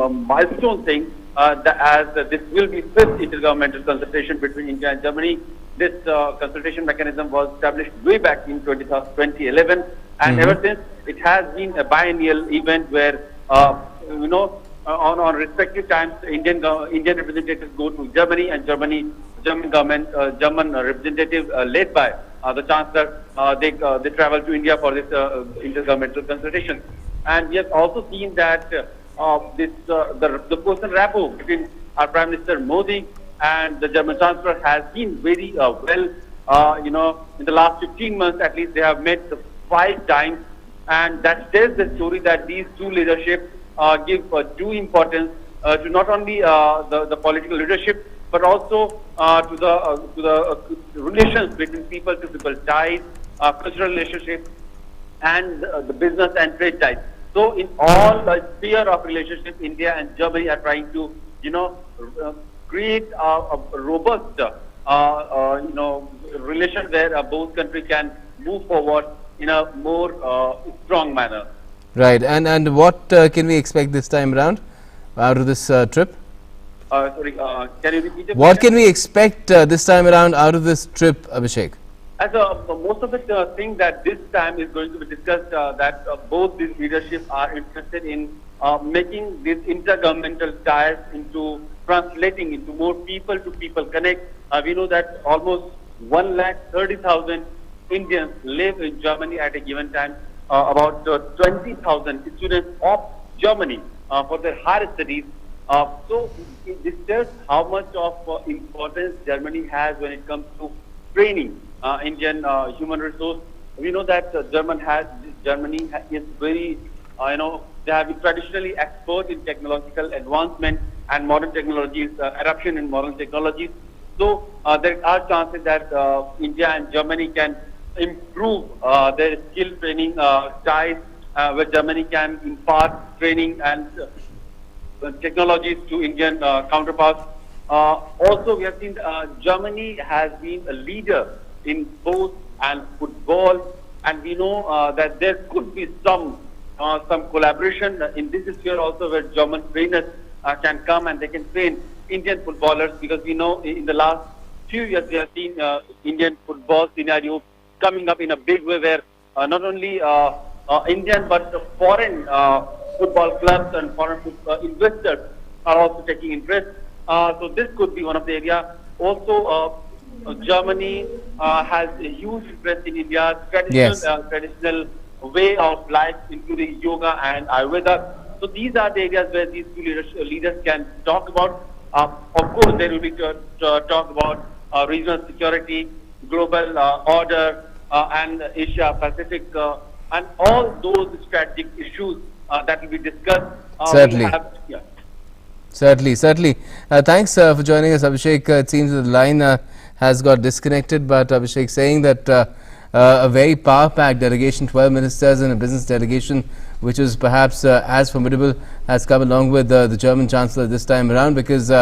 milestone thing. As this will be fifth intergovernmental consultation between India and Germany. This consultation mechanism was established way back in 2011, and ever since it has been a biennial event where on respective times Indian representatives go to Germany, and German representative led by the Chancellor, they travel to India for this intergovernmental consultation. And we have also seen that the personal rapport between our Prime Minister Modi and the German Chancellor has been very well. In the last 15 months at least, they have met 5 times, and that tells the story that these two leaderships give due importance to not only the political leadership, but also to the relations between people-to-people ties, cultural relationships, and the business and trade ties. So in all the sphere of relationships, India and Germany are trying to, create a robust, relation where both countries can move forward in a more strong manner. Right, and what can we expect this time around out of this trip? Sorry, can you repeat it? What can we expect this time around out of this trip, Abhishek? As most of it think that this time is going to be discussed that both these leaderships are interested in making these intergovernmental ties into translating into more people-to-people connect. We know that almost 130,000 Indians live in Germany at a given time. About 20,000 students of Germany for their higher studies. So this tells how much of importance Germany has when it comes to training Indian human resource. We know that Germany is very, they have been traditionally expert in technological advancement and modern technologies, adoption in modern technologies. So there are chances that India and Germany can improve their skill training ties, where Germany can impart training and technologies to Indian counterparts. Also, we have seen Germany has been a leader in sports and football, and we know that there could be some collaboration in this sphere also, where German trainers can come and they can train Indian footballers, because we know in the last few years we have seen Indian football scenario coming up in a big way, where not only Indian but foreign football clubs and foreign investors are also taking interest. So this could be one of the areas. Also, Germany has a huge interest in India's traditional way of life, including yoga and Ayurveda. So these are the areas where these two leaders can talk about. Of course, there will be talk about regional security, global order, and Asia Pacific, and all those strategic issues that will be discussed. Certainly. Certainly. Thanks for joining us, Abhishek. It seems that the line has got disconnected, but Abhishek saying that a very power-packed delegation, 12 ministers and a business delegation, which is perhaps as formidable, has come along with the German Chancellor this time around, because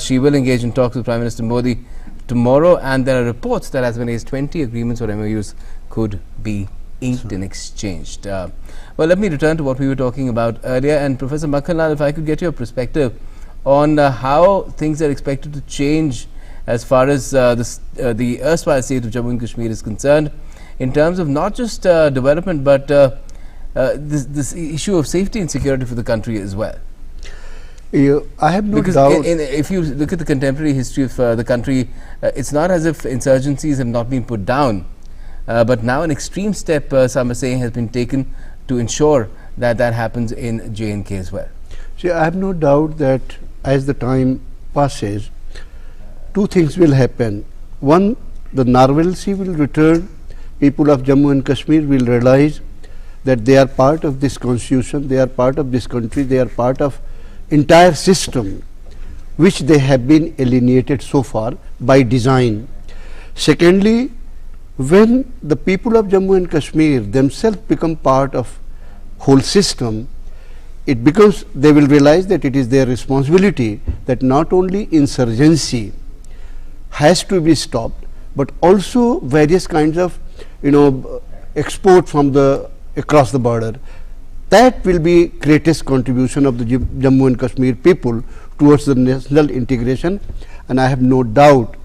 she will engage in talks with Prime Minister Modi tomorrow, and there are reports that as many as 20 agreements or MOUs could be inked and exchanged. Well, let me return to what we were talking about earlier, and Professor Makhanlal, if I could get your perspective on how things are expected to change as far as the erstwhile state of Jammu and Kashmir is concerned, in terms of not just development but this issue of safety and security for the country as well? I have no because doubt. If you look at the contemporary history of the country, it's not as if insurgencies have not been put down, but now an extreme step, some are saying, has been taken to ensure that that happens in J&K as well. See, I have no doubt that as the time passes, two things will happen. One, the normalcy will return. People of Jammu and Kashmir will realize that they are part of this constitution, they are part of this country, they are part of entire system which they have been alienated so far by design. Secondly, when the people of Jammu and Kashmir themselves become part of whole system, it becomes, they will realize that it is their responsibility that not only insurgency has to be stopped, but also various kinds of export from the across the border. That will be greatest contribution of the Jammu and Kashmir people towards the national integration, and I have no doubt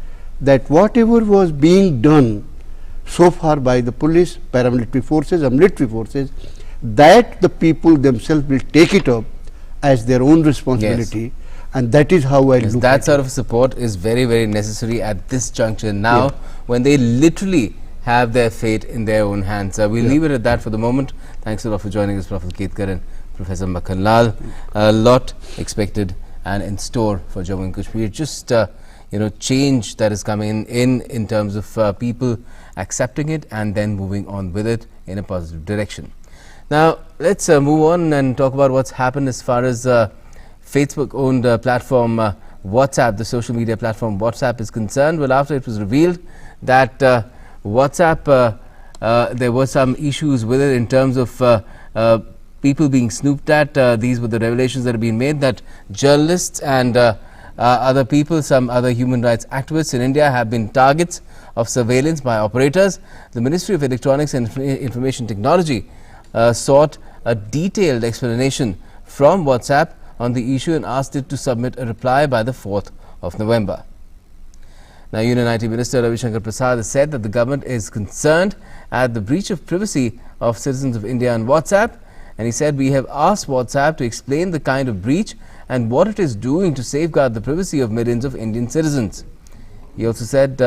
that whatever was being done so far by the police, paramilitary forces and military forces, that the people themselves will take it up as their own responsibility. Yes. And that is how I look at that sort of support is very, very necessary at this juncture now, when they literally have their fate in their own hands. We'll leave it at that for the moment. Thanks a lot for joining us, Professor Ketkar and Professor Makhan Lal. A lot expected and in store for Jammu and Kashmir. Just change that is coming in terms of people accepting it and then moving on with it in a positive direction. Now let's move on and talk about what's happened as far as Facebook-owned platform WhatsApp, the social media platform WhatsApp, is concerned. Well, after it was revealed that WhatsApp, there were some issues with it in terms of people being snooped at. These were the revelations that have been made, that journalists and other people, some other human rights activists in India, have been targets of surveillance by operators. The Ministry of Electronics and Information Technology sought a detailed explanation from WhatsApp on the issue and asked it to submit a reply by the 4th of November. Now, Union IT Minister Ravi Shankar Prasad has said that the government is concerned at the breach of privacy of citizens of India on WhatsApp, and he said, we have asked WhatsApp to explain the kind of breach and what it is doing to safeguard the privacy of millions of Indian citizens. He also said,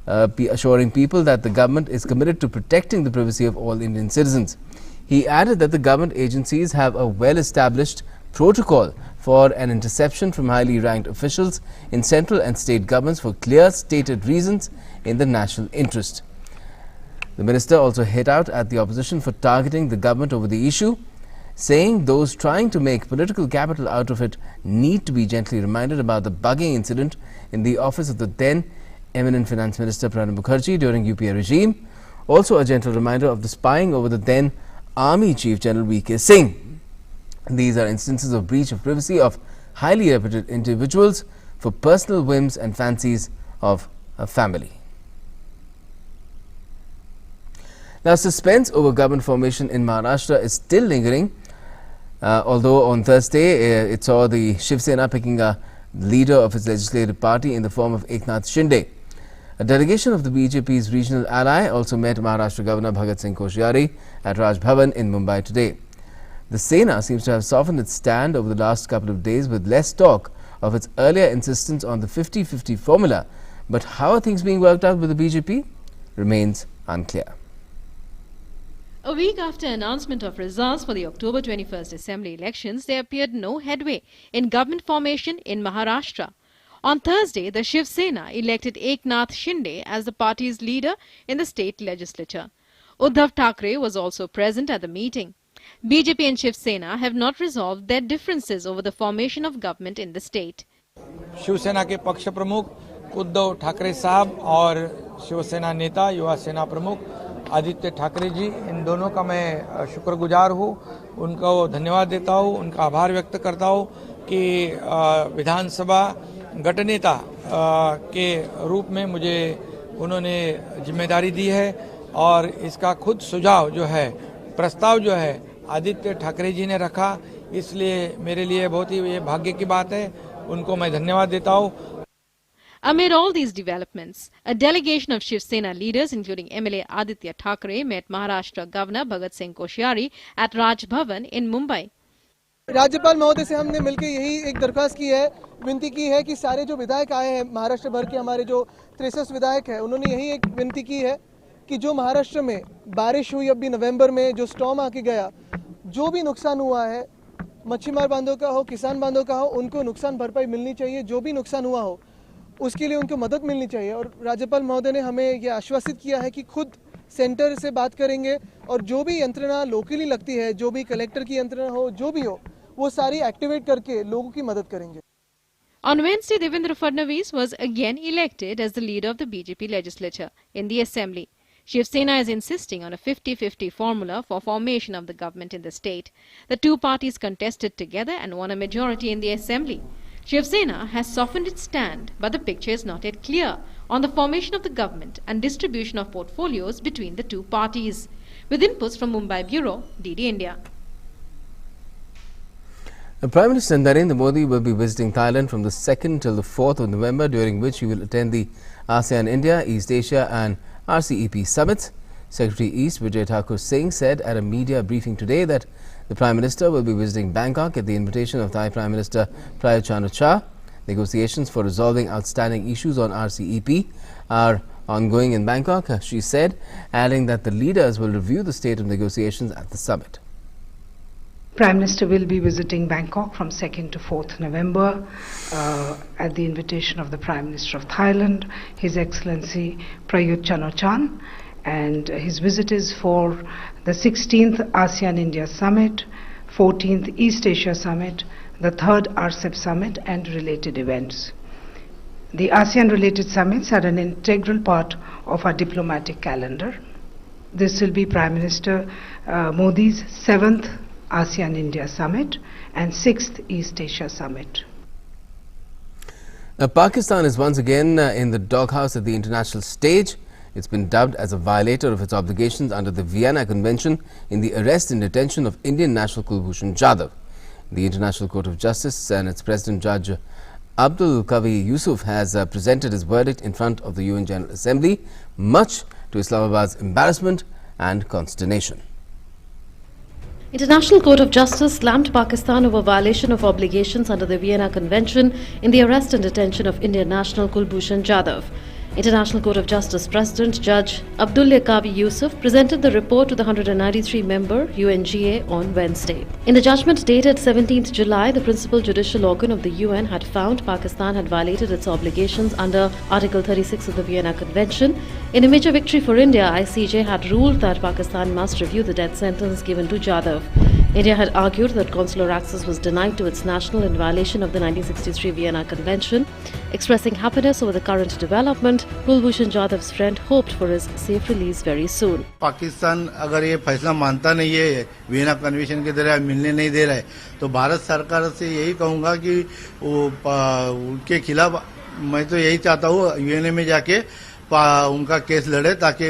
assuring people that the government is committed to protecting the privacy of all Indian citizens. He added that the government agencies have a well-established protocol for an interception from highly ranked officials in central and state governments for clear stated reasons in the national interest. The minister also hit out at the opposition for targeting the government over the issue, saying those trying to make political capital out of it need to be gently reminded about the bugging incident in the office of the then eminent Finance Minister Pranab Mukherjee during UPA regime. Also a gentle reminder of the spying over the then Army Chief General V.K. Singh. These are instances of breach of privacy of highly reputed individuals for personal whims and fancies of a family. Now, suspense over government formation in Maharashtra is still lingering, although on Thursday it saw the Shiv Sena picking a leader of its legislative party in the form of Eknath Shinde. A delegation of the BJP's regional ally also met Maharashtra Governor Bhagat Singh Koshyari at Raj Bhavan in Mumbai today. The Sena seems to have softened its stand over the last couple of days with less talk of its earlier insistence on the 50-50 formula. But how are things being worked out with the BJP remains unclear. A week after announcement of results for the October 21st Assembly elections, there appeared no headway in government formation in Maharashtra. On Thursday, the Shiv Sena elected Eknath Shinde as the party's leader in the state legislature. Uddhav Thackeray was also present at the meeting. BJP and Shiv Sena have not resolved their differences over the formation of government in the state. Shiv सेना के पक्ष प्रमुख उद्धव ठाकरे साहब और शिवसेना नेता युवा सेना प्रमुख आदित्य ठाकरे जी, इन दोनों का मैं शुक्रगुजार हूँ, उनको धन्यवाद देता हूँ, उनका आभार व्यक्त करता हूँ कि विधानसभा गठनेता के रूप में मुझे उन्होंने जिम्मेदारी दी है और इसका खुद सुझाव जो है, प्रस्ताव जो है आदित्य ठाकरे जी ने रखा, इसलिए मेरे लिए बहुत ही ये भाग्य की बात है, उनको मैं धन्यवाद देता हूँ. Amid all these developments, a delegation of Shiv Sena leaders, including MLA Aditya Thackeray, met Maharashtra Governor Bhagat Singh Koshyari at Raj Bhavan in Mumbai. राज्यपाल महोदय से हमने मिलकर यही एक दरख्वास्त की है, विनती की है कि सारे जो विधायक आए हैं महाराष्ट्र भर के, हमारे जो 63 विधायक हैं, उन्होंने यही एक विनती की है कि जो महाराष्ट्र में बारिश हुई अभी नवंबर में, जो स्टॉर्म आके गया, जो भी नुकसान हुआ है, मच्छीमार बांधों का हो, किसान बांधों का हो, उनको नुकसान भरपाई मिलनी चाहिए। जो भी नुकसान हुआ हो उसके लिए उनको मदद मिलनी चाहिए। और राज्यपाल महोदय ने हमें यह आश्वासित किया है कि खुद सेंटर से बात करेंगे और जो भी यंत्रणा लोकली लगती है, जो भी कलेक्टर की यंत्रणा हो, जो भी हो, वो सारी एक्टिवेट करके लोगों की मदद करेंगे। On Wednesday, Devendra Fadnavis was again elected as the leader of the BJP legislature in the assembly. Shiv Sena is insisting on a 50-50 formula for formation of the government in the state. The two parties contested together and won a majority in the assembly. Shiv Sena has softened its stand, but the picture is not yet clear on the formation of the government and distribution of portfolios between the two parties. With inputs from Mumbai Bureau, DD India. Prime Minister Narendra Modi will be visiting Thailand from the 2nd till the 4th of November, during which he will attend the ASEAN India, East Asia and RCEP summits. Secretary East Vijay Thakur Singh said at a media briefing today that the Prime Minister will be visiting Bangkok at the invitation of Thai Prime Minister Prayut Chan-o-cha. Negotiations for resolving outstanding issues on RCEP are ongoing in Bangkok, she said, adding that the leaders will review the state of negotiations at the summit. Prime Minister will be visiting Bangkok from 2nd to 4th November at the invitation of the Prime Minister of Thailand, His Excellency Prayut Chan-o-cha, and his visit is for the 16th ASEAN India Summit, 14th East Asia Summit, the 3rd RCEP Summit and related events. The ASEAN related summits are an integral part of our diplomatic calendar. This will be Prime Minister Modi's 7th ASEAN India Summit and 6th East Asia Summit. Now, Pakistan is once again in the doghouse at the international stage. It's been dubbed as a violator of its obligations under the Vienna Convention in the arrest and detention of Indian national Kulbhushan Jadhav. The International Court of Justice and its President Judge Abdul Kavi Yusuf has presented his verdict in front of the UN General Assembly, much to Islamabad's embarrassment and consternation. International Court of Justice slammed Pakistan over violation of obligations under the Vienna Convention in the arrest and detention of Indian national Kulbhushan Jadhav. International Court of Justice President Judge Abdul Kavi Yusuf presented the report to the 193-member UNGA on Wednesday. In the judgment dated 17th July, the principal judicial organ of the UN had found Pakistan had violated its obligations under Article 36 of the Vienna Convention. In a major victory for India, ICJ had ruled that Pakistan must review the death sentence given to Jadhav. India had argued that consular access was denied to its national in violation of the 1963 Vienna Convention. Expressing happiness over the current development, Kulbhushan Jadhav's friend hoped for his safe release very soon. Pakistan अगर ये फैसला मानता नहीं है, Vienna convention के द्वारा मिलने नहीं दे रहा है, तो भारत सरकार से यही कहूँगा कि वो उनके खिलाफ मैं तो यही चाहता हूँ यूएनए में जाके उनका केस लड़े, ताकि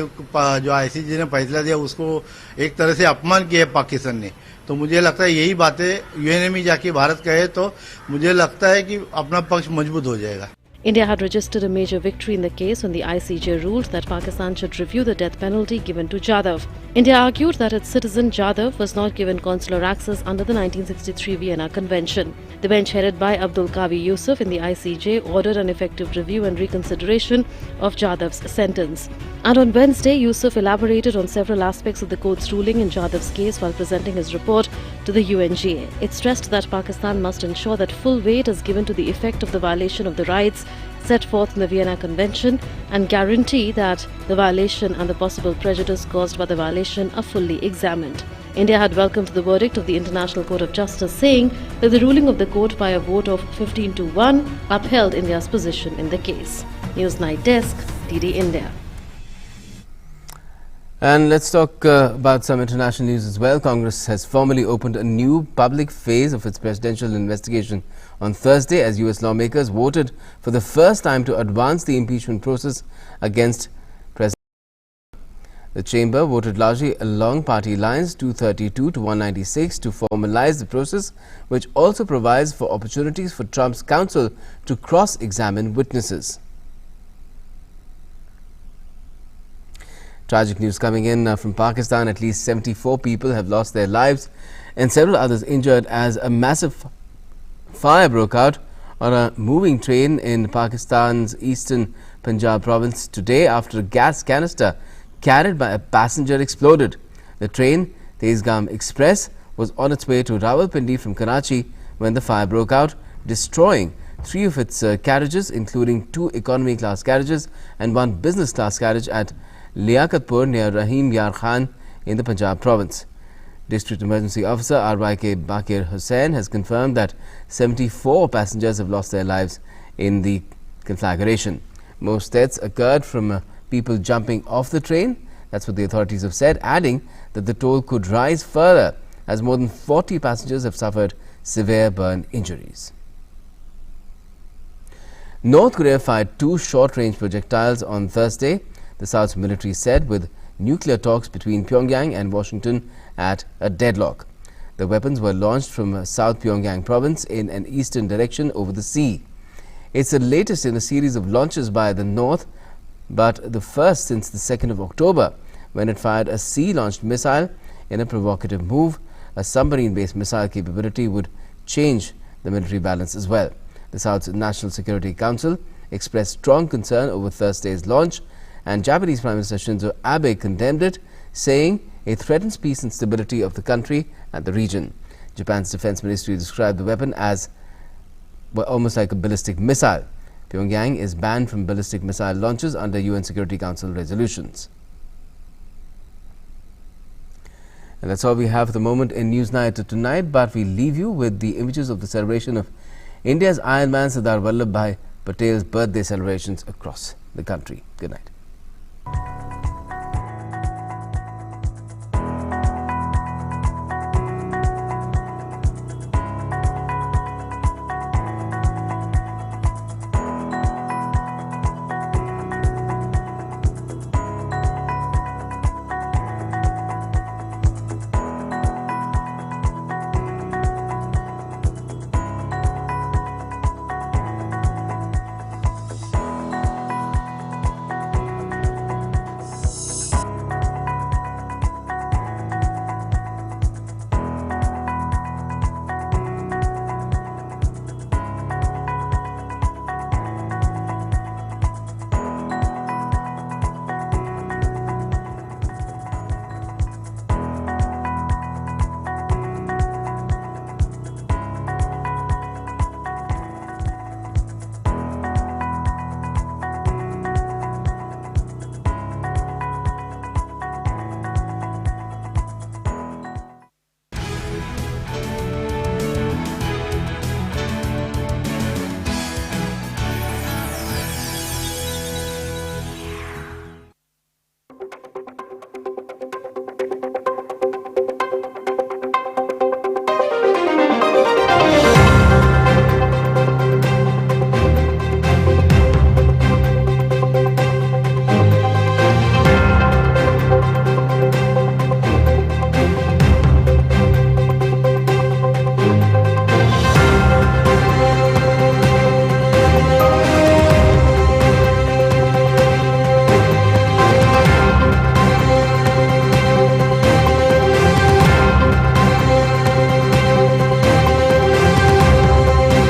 जो आईसीजे ने फैसला दिया उसको एक तरह से अपमान किया पाकिस्तान ने। तो मुझे लगता है यही बातें यूएनए में जाके भारत कहे तो मुझे लगता है कि अपना पक्ष मजबूत हो जाएगा। India had registered a major victory in the case when the ICJ ruled that Pakistan should review the death penalty given to Jadhav. India argued that its citizen Jadhav was not given consular access under the 1963 Vienna Convention. The bench headed by Abdul Kavi Yusuf in the ICJ ordered an effective review and reconsideration of Jadhav's sentence. And on Wednesday, Yusuf elaborated on several aspects of the court's ruling in Jadhav's case while presenting his report to the UNGA. It stressed that Pakistan must ensure that full weight is given to the effect of the violation of the rights set forth in the Vienna Convention and guarantee that the violation and the possible prejudice caused by the violation are fully examined. India had welcomed the verdict of the International Court of Justice, saying that the ruling of the court by a vote of 15-1 upheld India's position in the case. Newsnight Desk, DD India. And let's talk about some international news as well. Congress has formally opened a new public phase of its presidential investigation on Thursday as US lawmakers voted for the first time to advance the impeachment process against President. The chamber voted largely along party lines 232 to 196 to formalize the process, which also provides for opportunities for Trump's counsel to cross-examine witnesses. Tragic news coming in from Pakistan. At least 74 people have lost their lives and several others injured as a massive fire broke out on a moving train in Pakistan's eastern Punjab province today after a gas canister carried by a passenger exploded. The train, Tezgam Express, was on its way to Rawalpindi from Karachi when the fire broke out, destroying 3 of its carriages, including 2 economy class carriages and 1 business class carriage at Liakatpur near Rahim Yar Khan in the Punjab province. District Emergency Officer RYK Bakir Hussain has confirmed that 74 passengers have lost their lives in the conflagration. Most deaths occurred from people jumping off the train. That's what the authorities have said, adding that the toll could rise further as more than 40 passengers have suffered severe burn injuries. North Korea fired 2 short-range projectiles on Thursday, the South's military said, with nuclear talks between Pyongyang and Washington at a deadlock. The weapons were launched from South Pyongyang province in an eastern direction over the sea. It's the latest in a series of launches by the North, but the first since the 2nd of October, when it fired a sea-launched missile in a provocative move. A submarine-based missile capability would change the military balance as well. The South's National Security Council expressed strong concern over Thursday's launch, and Japanese Prime Minister Shinzo Abe condemned it, saying it threatens peace and stability of the country and the region. Japan's Defense Ministry described the weapon as almost like a ballistic missile. Pyongyang is banned from ballistic missile launches under UN Security Council resolutions. And that's all we have for the moment in Newsnight tonight, but we leave you with the images of the celebration of India's Iron Man Sardar Vallabhbhai Patel's birthday celebrations across the country. Good night.